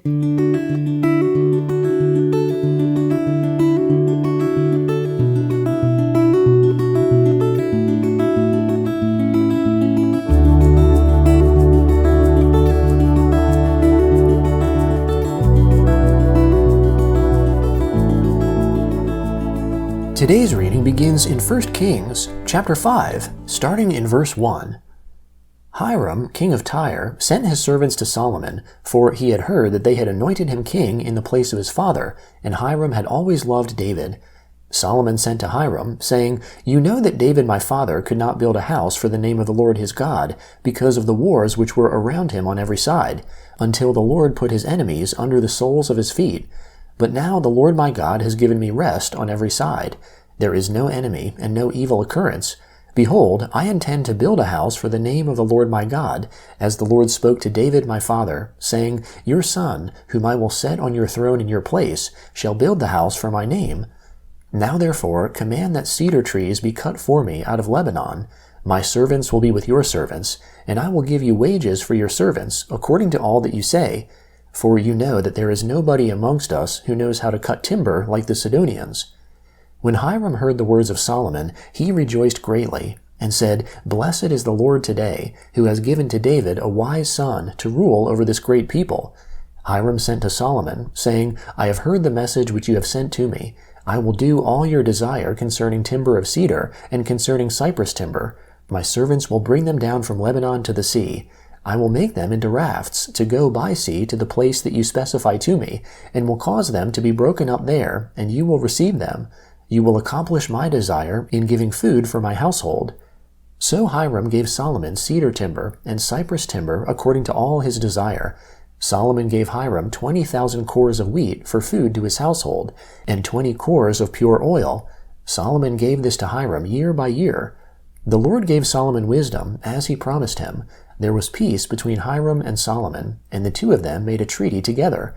Today's reading begins in 1 Kings, chapter 5, starting in verse 1. Hiram, king of Tyre, sent his servants to Solomon, for he had heard that they had anointed him king in the place of his father, and Hiram had always loved David. Solomon sent to Hiram, saying, "You know that David my father could not build a house for the name of the Lord his God, because of the wars which were around him on every side, until the Lord put his enemies under the soles of his feet. But now the Lord my God has given me rest on every side. There is no enemy and no evil occurrence. Behold, I intend to build a house for the name of the Lord my God, as the Lord spoke to David my father, saying, Your son, whom I will set on your throne in your place, shall build the house for my name. Now therefore command that cedar trees be cut for me out of Lebanon. My servants will be with your servants, and I will give you wages for your servants, according to all that you say. For you know that there is nobody amongst us who knows how to cut timber like the Sidonians." When Hiram heard the words of Solomon, he rejoiced greatly, and said, "Blessed is the Lord today, who has given to David a wise son to rule over this great people." Hiram sent to Solomon, saying, "I have heard the message which you have sent to me. I will do all your desire concerning timber of cedar and concerning cypress timber. My servants will bring them down from Lebanon to the sea. I will make them into rafts to go by sea to the place that you specify to me, and will cause them to be broken up there, and you will receive them. You will accomplish my desire in giving food for my household." So Hiram gave Solomon cedar timber and cypress timber according to all his desire. Solomon gave Hiram 20,000 cores of wheat for food to his household, and 20 cores of pure oil. Solomon gave this to Hiram year by year. The Lord gave Solomon wisdom, as he promised him. There was peace between Hiram and Solomon, and the two of them made a treaty together.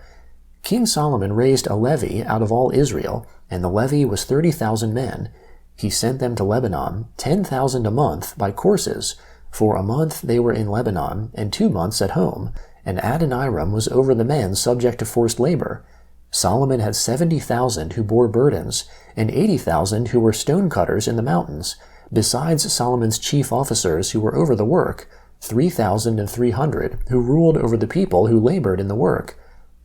King Solomon raised a levy out of all Israel, and the levy was 30,000 men. He sent them to Lebanon, 10,000 a month by courses. For a month they were in Lebanon, and 2 months at home, and Adoniram was over the men subject to forced labor. Solomon had 70,000 who bore burdens, and 80,000 who were stone cutters in the mountains, besides Solomon's chief officers who were over the work, 3,300 who ruled over the people who labored in the work.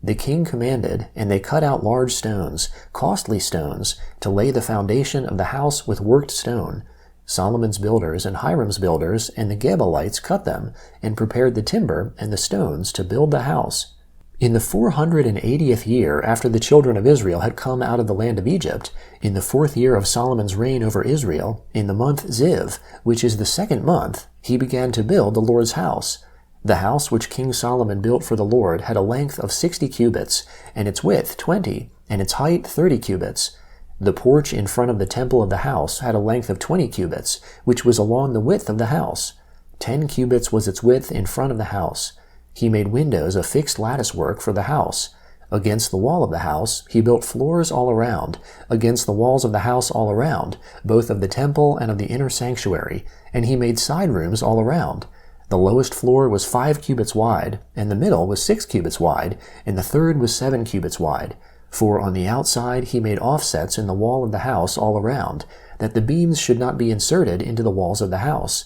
The king commanded, and they cut out large stones, costly stones, to lay the foundation of the house with worked stone. Solomon's builders and Hiram's builders and the Gebalites cut them, and prepared the timber and the stones to build the house. In the 480th year after the children of Israel had come out of the land of Egypt, in the 4th year of Solomon's reign over Israel, in the month Ziv, which is the 2nd month, he began to build the Lord's house. The house which King Solomon built for the Lord had a length of 60 cubits, and its width 20, and its height 30 cubits. The porch in front of the temple of the house had a length of 20 cubits, which was along the width of the house. 10 cubits was its width in front of the house. He made windows of fixed lattice work for the house. Against the wall of the house he built floors all around, against the walls of the house all around, both of the temple and of the inner sanctuary, and he made side rooms all around. The lowest floor was 5 cubits wide, and the middle was 6 cubits wide, and the third was 7 cubits wide. For on the outside he made offsets in the wall of the house all around, that the beams should not be inserted into the walls of the house.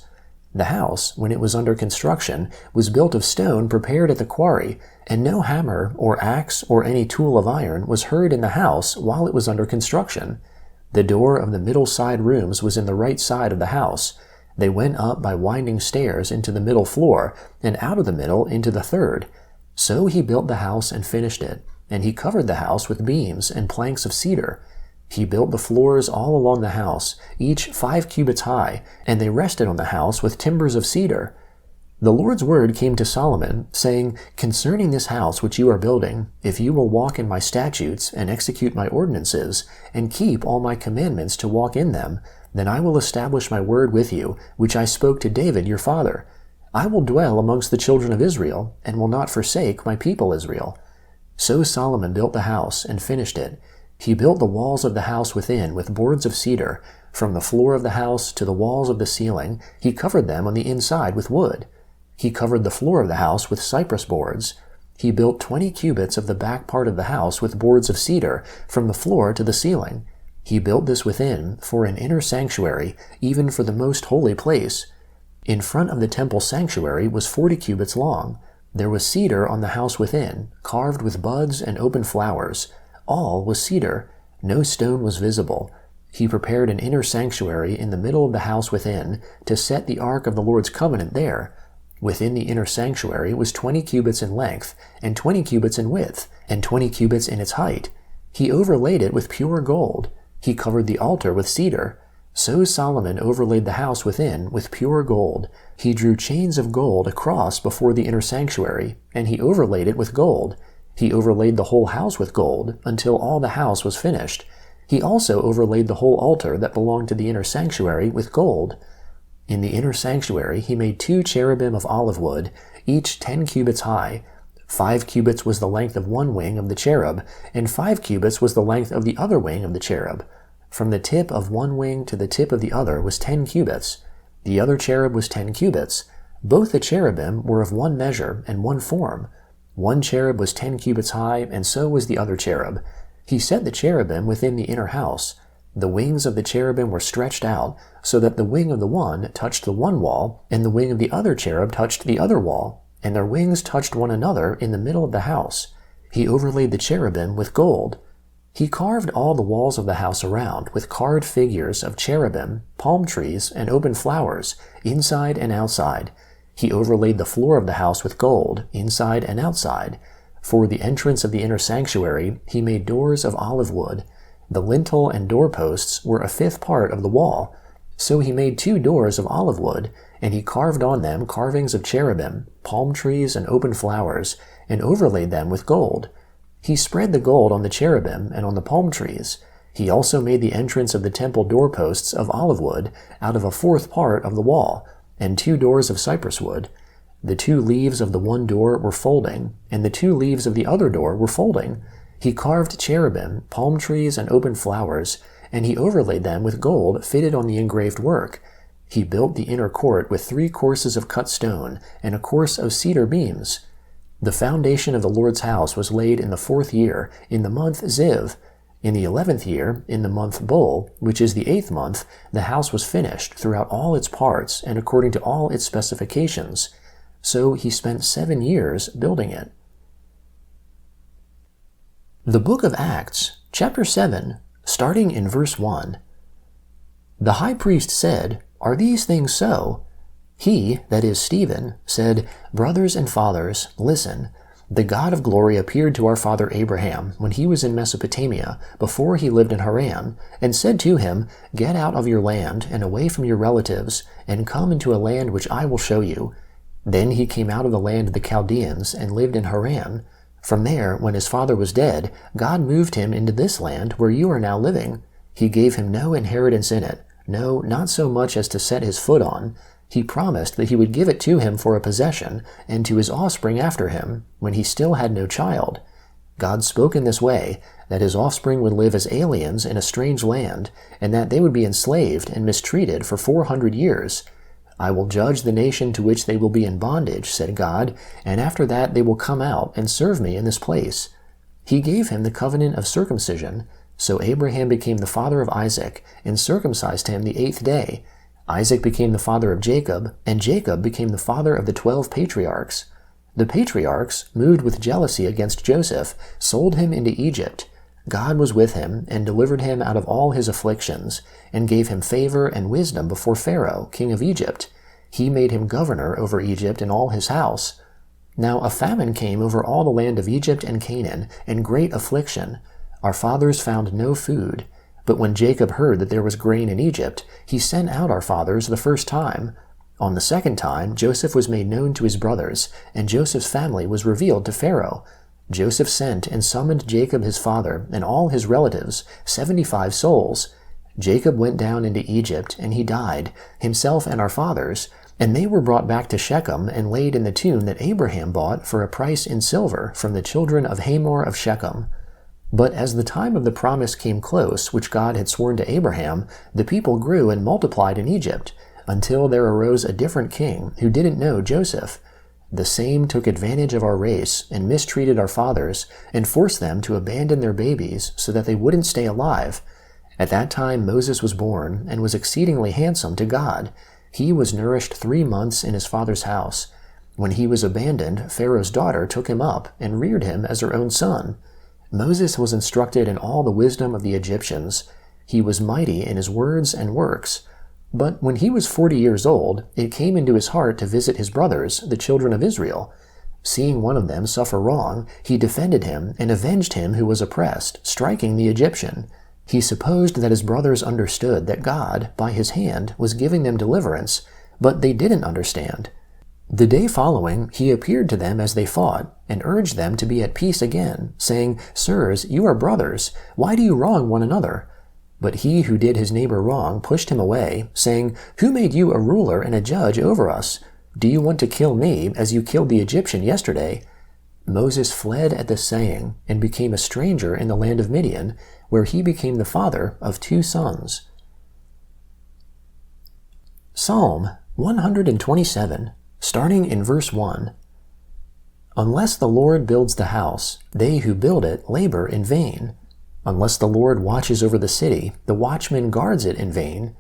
The house, when it was under construction, was built of stone prepared at the quarry, and no hammer or axe or any tool of iron was heard in the house while it was under construction. The door of the middle side rooms was in the right side of the house. They went up by winding stairs into the middle floor, and out of the middle into the third. So he built the house and finished it, and he covered the house with beams and planks of cedar. He built the floors all along the house, each 5 cubits high, and they rested on the house with timbers of cedar. The Lord's word came to Solomon, saying, "Concerning this house which you are building, if you will walk in my statutes and execute my ordinances, and keep all my commandments to walk in them, then I will establish my word with you, which I spoke to David your father. I will dwell amongst the children of Israel, and will not forsake my people Israel." So Solomon built the house and finished it. He built the walls of the house within with boards of cedar. From the floor of the house to the walls of the ceiling, he covered them on the inside with wood. He covered the floor of the house with cypress boards. He built 20 cubits of the back part of the house with boards of cedar from the floor to the ceiling. He built this within for an inner sanctuary, even for the most holy place. In front of the temple sanctuary was 40 cubits long. There was cedar on the house within, carved with buds and open flowers. All was cedar. No stone was visible. He prepared an inner sanctuary in the middle of the house within to set the ark of the Lord's covenant there. Within the inner sanctuary was 20 cubits in length, and 20 cubits in width, and 20 cubits in its height. He overlaid it with pure gold. He covered the altar with cedar. So Solomon overlaid the house within with pure gold. He drew chains of gold across before the inner sanctuary, and he overlaid it with gold. He overlaid the whole house with gold until all the house was finished. He also overlaid the whole altar that belonged to the inner sanctuary with gold. In the inner sanctuary he made 2 cherubim of olive wood, each 10 cubits high. 5 cubits was the length of one wing of the cherub, and 5 cubits was the length of the other wing of the cherub. From the tip of one wing to the tip of the other was 10 cubits. The other cherub was 10 cubits. Both the cherubim were of one measure and one form. One cherub was 10 cubits high, and so was the other cherub. He set the cherubim within the inner house. The wings of the cherubim were stretched out, so that the wing of the one touched the one wall, and the wing of the other cherub touched the other wall, and their wings touched one another in the middle of the house. He overlaid the cherubim with gold. He carved all the walls of the house around with carved figures of cherubim, palm trees, and open flowers, inside and outside. He overlaid the floor of the house with gold, inside and outside. For the entrance of the inner sanctuary he made doors of olive wood. The lintel and doorposts were a 5th part of the wall. So he made 2 doors of olive wood, and he carved on them carvings of cherubim, palm trees, and open flowers, and overlaid them with gold. He spread the gold on the cherubim and on the palm trees. He also made the entrance of the temple doorposts of olive wood out of a 4th part of the wall, and 2 doors of cypress wood. The 2 leaves of the one door were folding, and the 2 leaves of the other door were folding. He carved cherubim, palm trees, and open flowers, and he overlaid them with gold fitted on the engraved work. He built the inner court with 3 courses of cut stone and a course of cedar beams. The foundation of the Lord's house was laid in the 4th year, in the month Ziv. In the 11th year, in the month Bul, which is the 8th month, the house was finished throughout all its parts and according to all its specifications. So he spent 7 years building it. The book of Acts, chapter 7, starting in verse 1. The high priest said, "Are these things so?" He, that is Stephen, said, "Brothers and fathers, listen. The God of glory appeared to our father Abraham when he was in Mesopotamia, before he lived in Haran, and said to him, 'Get out of your land and away from your relatives, and come into a land which I will show you.' Then he came out of the land of the Chaldeans and lived in Haran. From there, when his father was dead, God moved him into this land where you are now living. He gave him no inheritance in it, no, not so much as to set his foot on. He promised that he would give it to him for a possession, and to his offspring after him, when he still had no child. God spoke in this way, that his offspring would live as aliens in a strange land, and that they would be enslaved and mistreated for 400 years. 'I will judge the nation to which they will be in bondage,' said God, 'and after that they will come out and serve me in this place.' He gave him the covenant of circumcision. So Abraham became the father of Isaac, and circumcised him the 8th day. Isaac became the father of Jacob, and Jacob became the father of the 12 patriarchs. The patriarchs, moved with jealousy against Joseph, sold him into Egypt. God was with him, and delivered him out of all his afflictions, and gave him favor and wisdom before Pharaoh, king of Egypt. He made him governor over Egypt and all his house. Now a famine came over all the land of Egypt and Canaan, and great affliction. Our fathers found no food. But when Jacob heard that there was grain in Egypt, he sent out our fathers the first time. On the second time, Joseph was made known to his brothers, and Joseph's family was revealed to Pharaoh. Joseph sent and summoned Jacob his father and all his relatives, 75 souls. Jacob went down into Egypt, and he died, himself and our fathers, and they were brought back to Shechem and laid in the tomb that Abraham bought for a price in silver from the children of Hamor of Shechem. But as the time of the promise came close, which God had sworn to Abraham, the people grew and multiplied in Egypt, until there arose a different king who didn't know Joseph. The same took advantage of our race and mistreated our fathers and forced them to abandon their babies so that they wouldn't stay alive. At that time Moses was born and was exceedingly handsome to God. He was nourished 3 months in his father's house. When he was abandoned, Pharaoh's daughter took him up and reared him as her own son. Moses was instructed in all the wisdom of the Egyptians. He was mighty in his words and works. But when he was 40 years old, it came into his heart to visit his brothers, the children of Israel. Seeing one of them suffer wrong, he defended him and avenged him who was oppressed, striking the Egyptian. He supposed that his brothers understood that God, by his hand, was giving them deliverance, but they didn't understand. The day following, he appeared to them as they fought, and urged them to be at peace again, saying, "Sirs, you are brothers. Why do you wrong one another?" But he who did his neighbor wrong pushed him away, saying, "Who made you a ruler and a judge over us? Do you want to kill me, as you killed the Egyptian yesterday?" Moses fled at this saying, and became a stranger in the land of Midian, where he became the father of 2 sons. Psalm 127, starting in verse 1. Unless the Lord builds the house, they who build it labor in vain. Unless the Lord watches over the city, the watchman guards it in vain.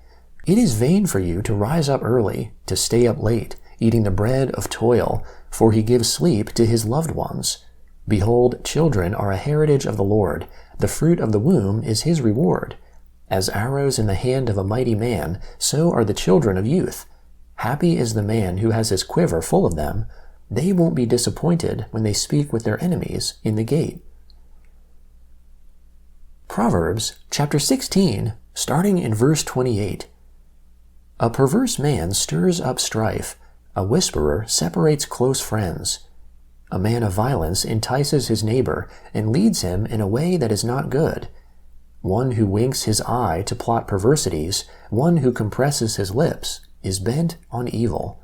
It is vain for you to rise up early, to stay up late, eating the bread of toil, for he gives sleep to his loved ones. Behold, children are a heritage of the Lord. The fruit of the womb is his reward. As arrows in the hand of a mighty man, so are the children of youth. Happy is the man who has his quiver full of them. They won't be disappointed when they speak with their enemies in the gate. Proverbs chapter 16, starting in verse 28. A perverse man stirs up strife. A whisperer separates close friends. A man of violence entices his neighbor and leads him in a way that is not good. One who winks his eye to plot perversities, one who compresses his lips, is bent on evil.